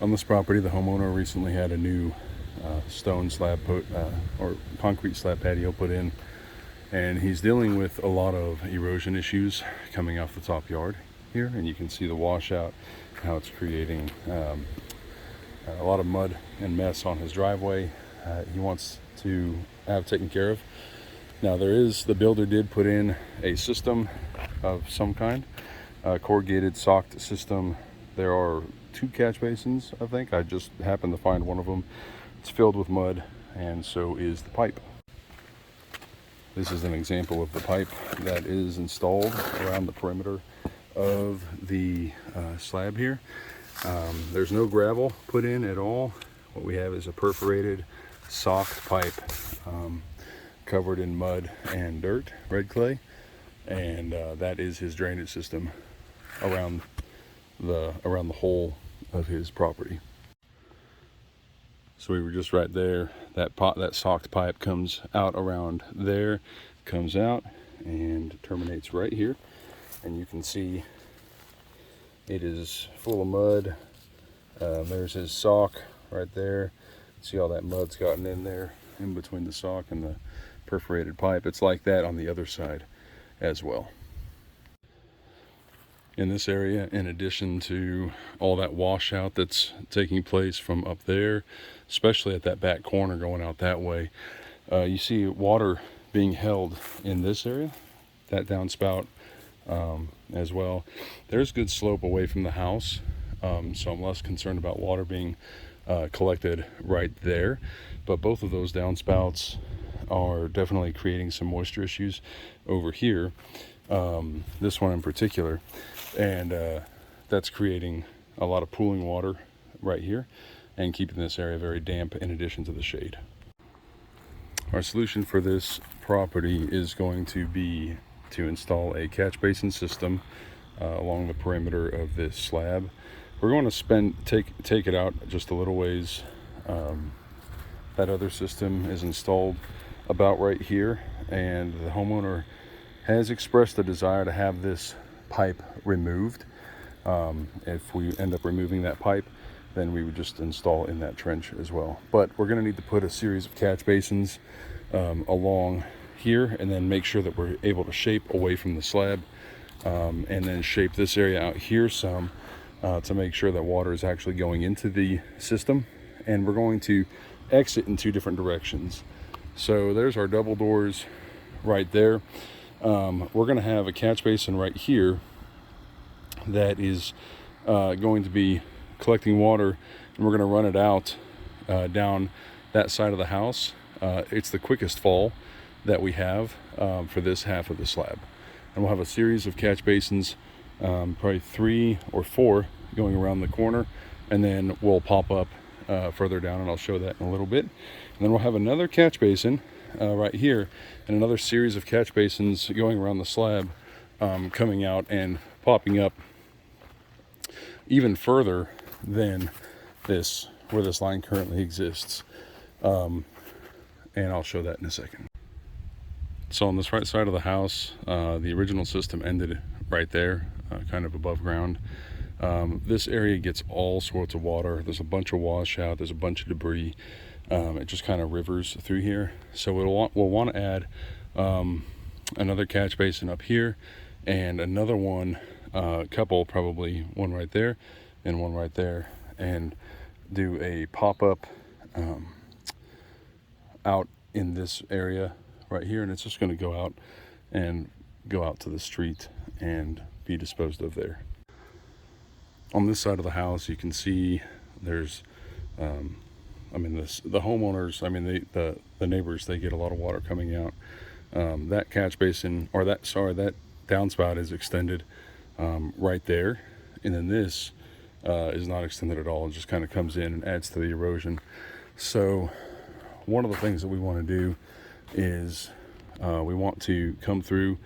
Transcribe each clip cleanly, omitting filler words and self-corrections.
On this property, the homeowner recently had a new stone slab or concrete slab patio put in, and he's dealing with a lot of erosion issues coming off the top yard here, and you can see the washout, how it's creating a lot of mud and mess on his driveway. He wants to have taken care of. Now the builder did put in a system of some kind, a corrugated socked system. There are 2 catch basins, I think. I just happened to find one of them. It's filled with mud, and so is the pipe. This is an example of the pipe that is installed around the perimeter of the slab here. There's no gravel put in at all. What we have is a perforated socked pipe covered in mud and dirt, red clay, and that is his drainage system around the whole of his property. So we were just right there. That socked pipe comes out around there, comes out and terminates right here, and you can see it is full of mud. There's his sock right there. See all that mud's gotten in there in between the sock and the perforated pipe. It's like that on the other side as well. In this area, in addition to all that washout that's taking place from up there, especially at that back corner going out that way, you see water being held in this area, that downspout as well. There's good slope away from the house, so I'm less concerned about water being collected right there, but both of those downspouts are definitely creating some moisture issues over here, this one in particular, and that's creating a lot of pooling water right here and keeping this area very damp in addition to the shade. Our solution for this property is going to be to install a catch basin system along the perimeter of this slab. We're going to take it out just a little ways. That other system is installed about right here, and the homeowner has expressed a desire to have this pipe removed. If we end up removing that pipe, then we would just install in that trench as well. But we're going to need to put a series of catch basins along here, and then make sure that we're able to shape away from the slab, and then shape this area out here some to make sure that water is actually going into the system. And we're going to exit in 2 different directions. So there's our double doors right there. We're going to have a catch basin right here that is going to be collecting water, and we're going to run it out down that side of the house. It's the quickest fall that we have for this half of the slab, and we'll have a series of catch basins, probably 3 or 4 going around the corner, and then we'll pop up further down, and I'll show that in a little bit. And then we'll have another catch basin right here, and another series of catch basins going around the slab, coming out and popping up even further than this, where this line currently exists, and I'll show that in a second. So on this right side of the house, the original system ended right there, kind of above ground. This area gets all sorts of water. There's a bunch of washout, there's a bunch of debris. It just kind of rivers through here. So we'll want to add another catch basin up here, and another one, couple, probably one right there and one right there, and do a pop-up out in this area right here, and it's just going to go out to the street and be disposed of there. On this side of the house, you can see there's the homeowners, the neighbors, they get a lot of water coming out. That catch basin, or that downspout is extended right there, and then this is not extended at all. It just kind of comes in and adds to the erosion. So one of the things that we want to do is we want to come through,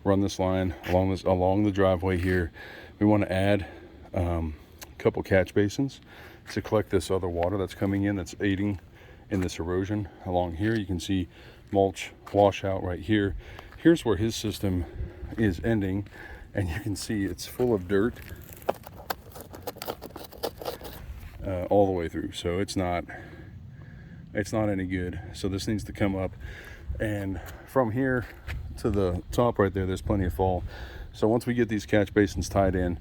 run this line along the driveway here. We want to add a couple catch basins to collect this other water that's coming in, that's aiding in this erosion. Along here you can see mulch washout right here. Here's where his system is ending, and you can see it's full of dirt all the way through. So it's not any good. So this needs to come up, and from here to the top right there, there's plenty of fall. So once we get these catch basins tied in,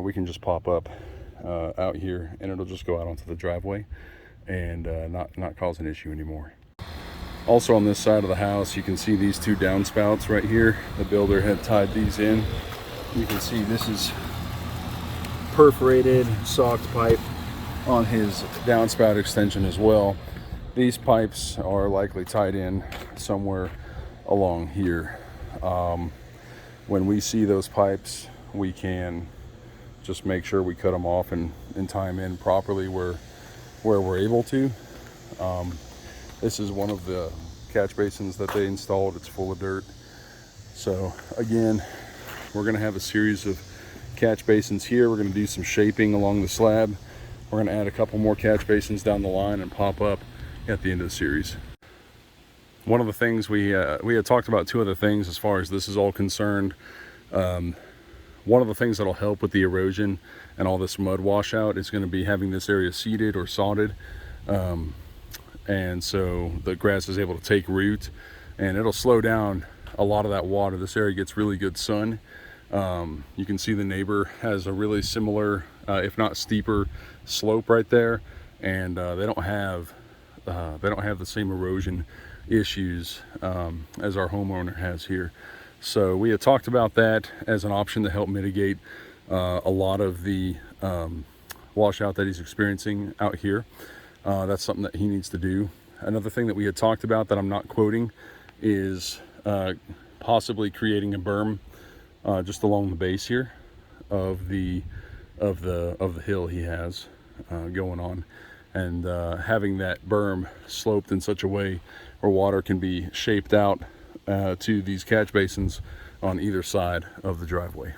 we can just pop up out here, and it'll just go out onto the driveway and not cause an issue anymore. Also on this side of the house, you can see these two downspouts right here. The builder had tied these in. You can see this is perforated, socked pipe on his downspout extension as well. These pipes are likely tied in somewhere along here. When we see those pipes, we can just make sure we cut them off and tie them in properly where we're able to. This is one of the catch basins that they installed. It's full of dirt. So again, we're gonna have a series of catch basins here. We're gonna do some shaping along the slab. We're gonna add a couple more catch basins down the line and pop up at the end of the series. One of the things we had talked about, two other things as far as this is all concerned. One of the things that'll help with the erosion and all this mud washout is going to be having this area seeded or sodded, and so the grass is able to take root, and it'll slow down a lot of that water. This area gets really good sun. You can see the neighbor has a really similar, if not steeper, slope right there, and they don't have the same erosion issues as our homeowner has here. So we had talked about that as an option to help mitigate a lot of the washout that he's experiencing out here. That's something that he needs to do. Another thing that we had talked about that I'm not quoting is possibly creating a berm just along the base here of the hill he has going on, and having that berm sloped in such a way where water can be shaped out to these catch basins on either side of the driveway.